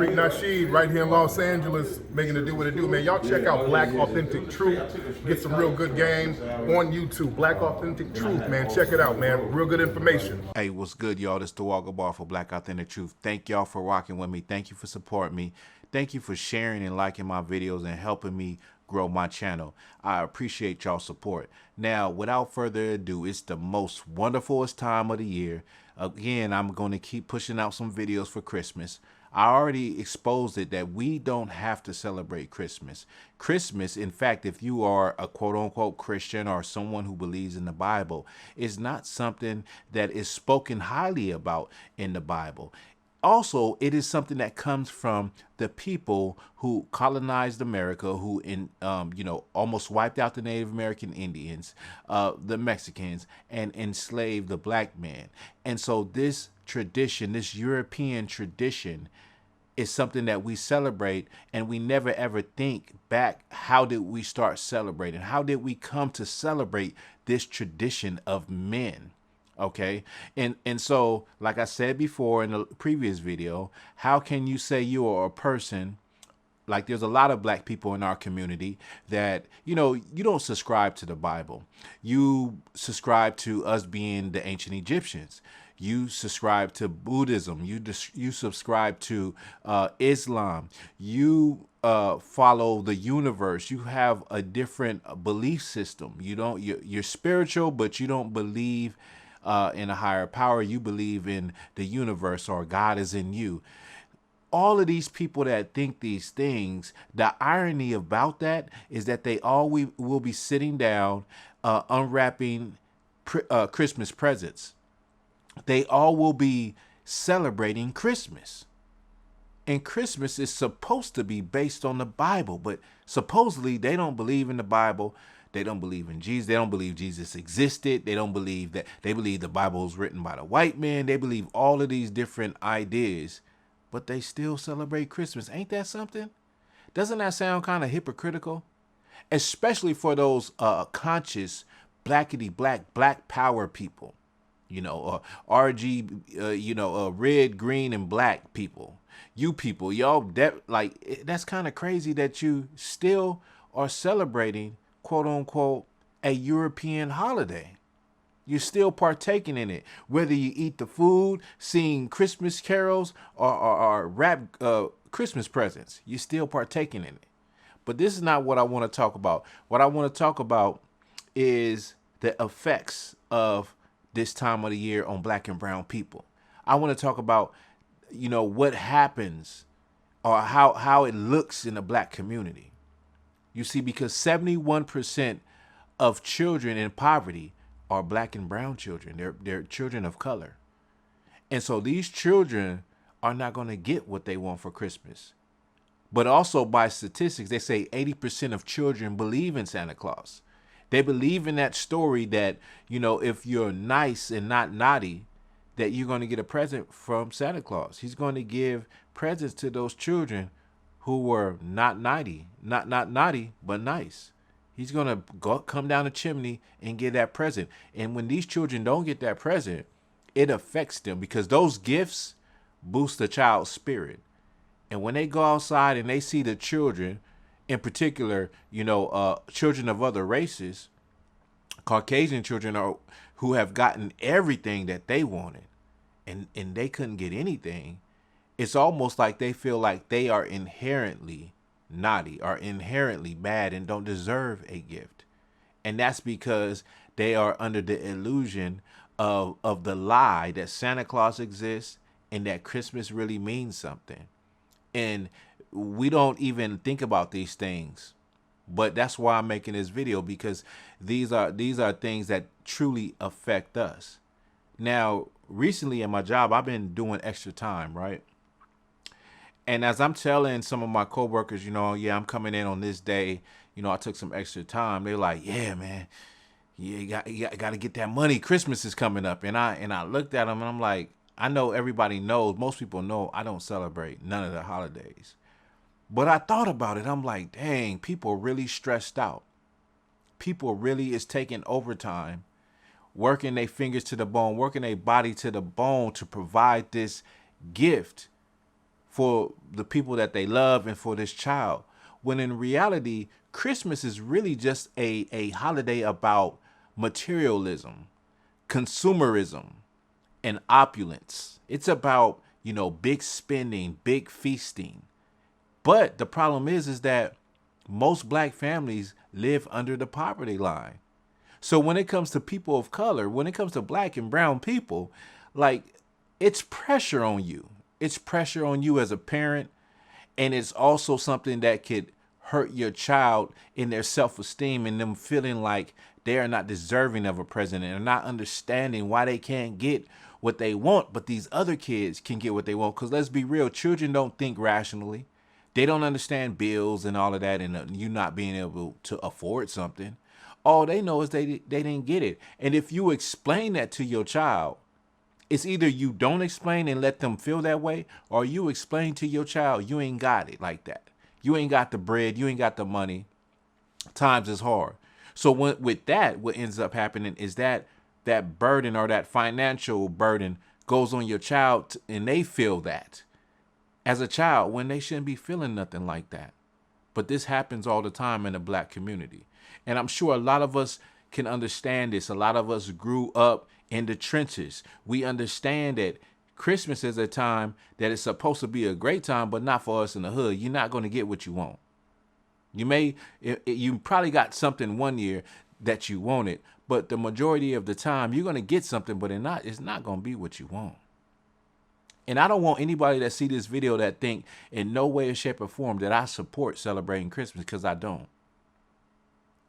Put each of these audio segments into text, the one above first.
Street Nasheed right here in Los Angeles, making it do what it do, man. Y'all check out Black Authentic Truth. Get some real good game on YouTube. Black Authentic Truth, man. Check it out, man. Real good information. Hey, what's good, y'all? This is the Walker Bar for Black Authentic Truth. Thank y'all for rocking with me. Thank you for supporting me. Thank you for sharing and liking my videos and helping me grow my channel. I appreciate y'all support. Now, without further ado, it's the most wonderfulest time of the year. Again, I'm going to keep pushing out some videos for Christmas. I already exposed it that we don't have to celebrate Christmas. Christmas, in fact, if you are a quote-unquote Christian or someone who believes in the Bible, is not something that is spoken highly about in the Bible. Also, it is something that comes from the people who colonized America, who almost wiped out the Native American Indians, the Mexicans, and enslaved the black man. And so this tradition, this European tradition, is something that we celebrate, and we never ever think back, how did we start celebrating? How did we come to celebrate this tradition of men? Okay. And so, like I said before in the previous video, how can you say you are a person? Like, there's a lot of black people in our community that, you don't subscribe to the Bible. You subscribe to us being the ancient Egyptians. You subscribe to Buddhism. You subscribe to Islam. You follow the universe. You have a different belief system. You're spiritual, but you don't believe in a higher power. You believe in the universe, or God is in you. All of these people that think these things, the irony about that is that they all will be sitting down unwrapping Christmas presents. They all will be celebrating Christmas. And Christmas is supposed to be based on the Bible, but supposedly they don't believe in the Bible. They don't believe in Jesus. They don't believe Jesus existed. They don't believe that. They believe the Bible was written by the white man. They believe all of these different ideas, but they still celebrate Christmas. Ain't that something? Doesn't that sound kind of hypocritical? Especially for those conscious black power people, RG, red, green, and black people. You people, y'all, that's kind of crazy that you still are celebrating, quote unquote, a European holiday. You're still partaking in it, whether you eat the food, sing Christmas carols, or wrap Christmas presents. You're still partaking in it. But this is not what I want to talk about. What I want to talk about is the effects of this time of the year on black and brown people. I want to talk about, what happens, or how it looks in the black community. You see, because 71% of children in poverty are black and brown children. They're children of color. And so these children are not going to get what they want for Christmas. But also, by statistics, they say 80% of children believe in Santa Claus. They believe in that story that, if you're nice and not naughty, that you're going to get a present from Santa Claus. He's going to give presents to those children who were not naughty, not naughty, but nice. He's going to come down the chimney and get that present. And when these children don't get that present, it affects them, because those gifts boost the child's spirit. And when they go outside and they see the children, in particular, children of other races, Caucasian children who have gotten everything that they wanted, and they couldn't get anything, it's almost like they feel like they are inherently naughty, are inherently bad, and don't deserve a gift. And that's because they are under the illusion of the lie that Santa Claus exists and that Christmas really means something. And we don't even think about these things. But that's why I'm making this video, because these are things that truly affect us. Now, recently at my job, I've been doing extra time, right? And as I'm telling some of my coworkers, yeah, I'm coming in on this day, I took some extra time. They're like, yeah, man, yeah, you got to get that money. Christmas is coming up. And I looked at them and I'm like, I know everybody knows, most people know I don't celebrate none of the holidays. But I thought about it. I'm like, dang, people are really stressed out. People really is taking overtime, working their fingers to the bone, working their body to the bone to provide this gift for the people that they love and for this child. When in reality, Christmas is really just a holiday about materialism, consumerism, and opulence. It's about, big spending, big feasting. But the problem is that most black families live under the poverty line. So when it comes to people of color, when it comes to black and brown people, like, it's pressure on you. It's pressure on you as a parent. And it's also something that could hurt your child in their self-esteem and them feeling like they are not deserving of a president and not understanding why they can't get what they want, but these other kids can get what they want. Because let's be real, children don't think rationally. They don't understand bills and all of that, and you not being able to afford something. All they know is they didn't get it. And if you explain that to your child, it's either you don't explain and let them feel that way, or you explain to your child you ain't got it like that. You ain't got the bread, you ain't got the money. Times is hard. So with that, what ends up happening is that burden or that financial burden goes on your child, and they feel that as a child when they shouldn't be feeling nothing like that. But this happens all the time in the black community. And I'm sure a lot of us can understand this. A lot of us grew up in the trenches. We understand that Christmas is a time that is supposed to be a great time, but not for us in the hood. You're not going to get what you want. You probably got something one year that you wanted, but the majority of the time you're going to get something, but it's not going to be what you want. And I don't want anybody that see this video that think in no way, shape, or form that I support celebrating Christmas, because I don't.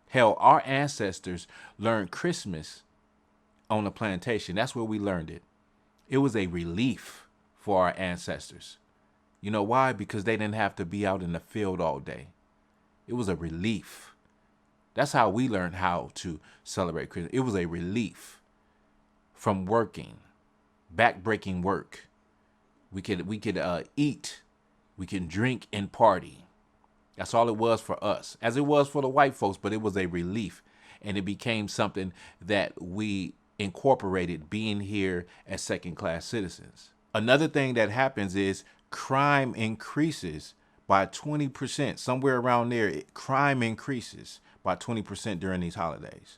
Hell, our ancestors learned Christmas on the plantation. That's where we learned it. It was a relief for our ancestors. You know why? Because they didn't have to be out in the field all day. It was a relief. That's how we learned how to celebrate Christmas. It was a relief from working, backbreaking work. We could eat, we can drink and party. That's all it was for us, as it was for the white folks, but it was a relief. And it became something that we incorporated, being here as second-class citizens. Another thing that happens is crime increases by 20%. Somewhere around there, crime increases by 20% during these holidays.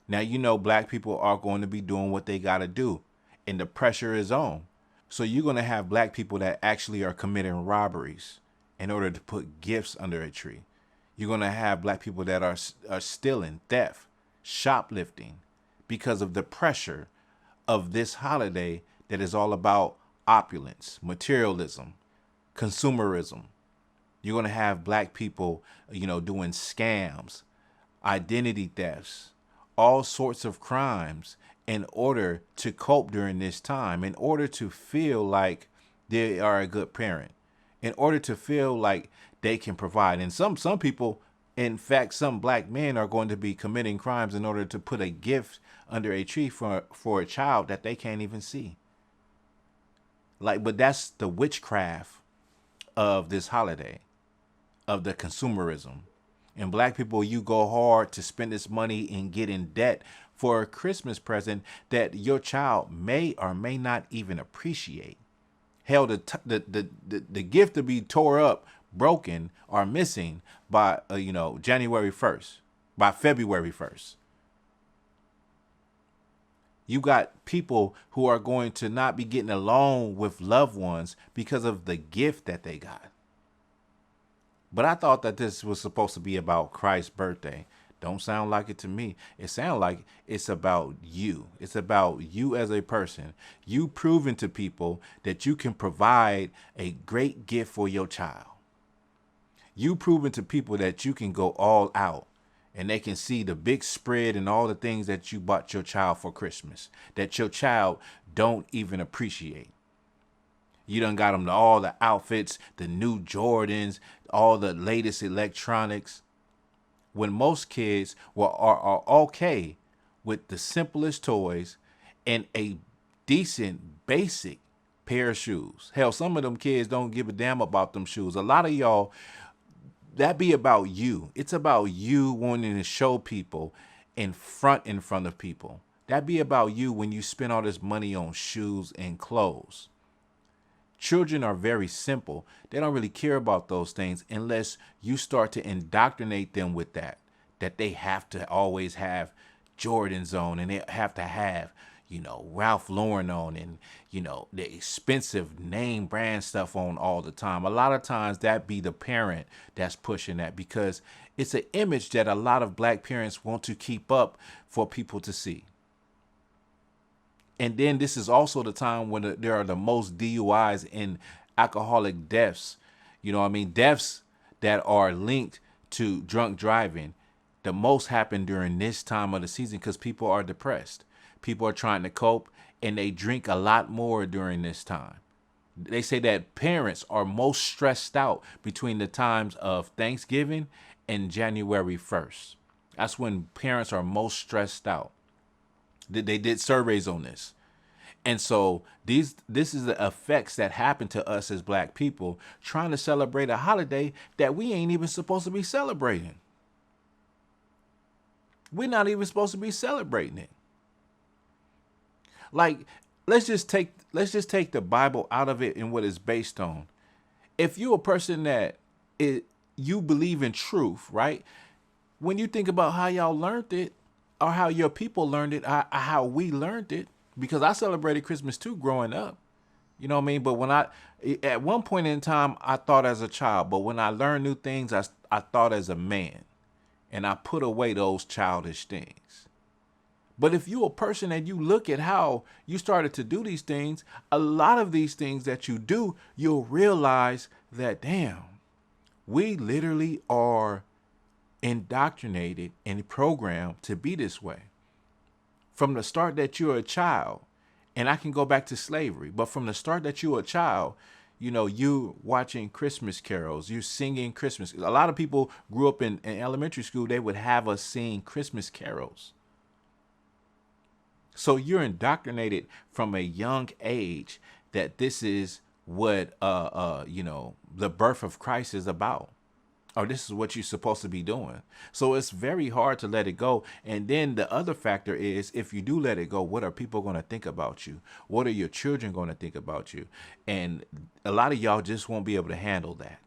Now, black people are going to be doing what they got to do, and the pressure is on. So you're going to have black people that actually are committing robberies in order to put gifts under a tree. You're going to have black people that are stealing, theft, shoplifting, because of the pressure of this holiday that is all about opulence, materialism, consumerism. You're going to have black people, doing scams, identity thefts, all sorts of crimes in order to cope during this time, in order to feel like they are a good parent, in order to feel like they can provide. And some people, in fact, some black men are going to be committing crimes in order to put a gift under a tree for a child that they can't even see. But that's the witchcraft of this holiday, of the consumerism. And black people, you go hard to spend this money and get in debt for a Christmas present that your child may or may not even appreciate. Hell, the gift to be tore up, broken, or missing by January 1st, by February 1st. You got people who are going to not be getting along with loved ones because of the gift that they got. But I thought that this was supposed to be about Christ's birthday. Don't sound like it to me. It sounds like it's about you. It's about you as a person. You proving to people that you can provide a great gift for your child. You proving to people that you can go all out and they can see the big spread and all the things that you bought your child for Christmas that your child don't even appreciate. You done got them all the outfits, the new Jordans, all the latest electronics. When most kids are okay with the simplest toys and a decent, basic pair of shoes. Hell, some of them kids don't give a damn about them shoes. A lot of y'all, that be about you. It's about you wanting to show people in front of people. That be about you when you spend all this money on shoes and clothes. Children are very simple. They don't really care about those things unless you start to indoctrinate them with that they have to always have Jordans on, and they have to have, Ralph Lauren on, and, the expensive name brand stuff on all the time. A lot of times that be the parent that's pushing that, because it's an image that a lot of black parents want to keep up for people to see. And then this is also the time when there are the most DUIs and alcoholic deaths. Deaths that are linked to drunk driving. The most happen during this time of the season because people are depressed. People are trying to cope, and they drink a lot more during this time. They say that parents are most stressed out between the times of Thanksgiving and January 1st. That's when parents are most stressed out. They did surveys on this. And so this is the effects that happen to us as black people trying to celebrate a holiday that we ain't even supposed to be celebrating. We're not even supposed to be celebrating it. Like, let's just take the Bible out of it and what it's based on. If you're a person you believe in truth, right? When you think about how y'all learned it, or how your people learned it, how we learned it, because I celebrated Christmas too growing up. You know what I mean? But at one point in time, I thought as a child, but when I learned new things, I thought as a man, and I put away those childish things. But if you're a person and you look at how you started to do these things, a lot of these things that you do, you'll realize that, damn, we literally are indoctrinated and programmed to be this way. From the start that you're a child, and I can go back to slavery, but from the start that you're a child, you watching Christmas carols, you singing Christmas. A lot of people grew up in elementary school, they would have us sing Christmas carols. So you're indoctrinated from a young age that this is what, the birth of Christ is about. Or this is what you're supposed to be doing. So it's very hard to let it go. And then the other factor is, if you do let it go, what are people going to think about you? What are your children going to think about you? And a lot of y'all just won't be able to handle that.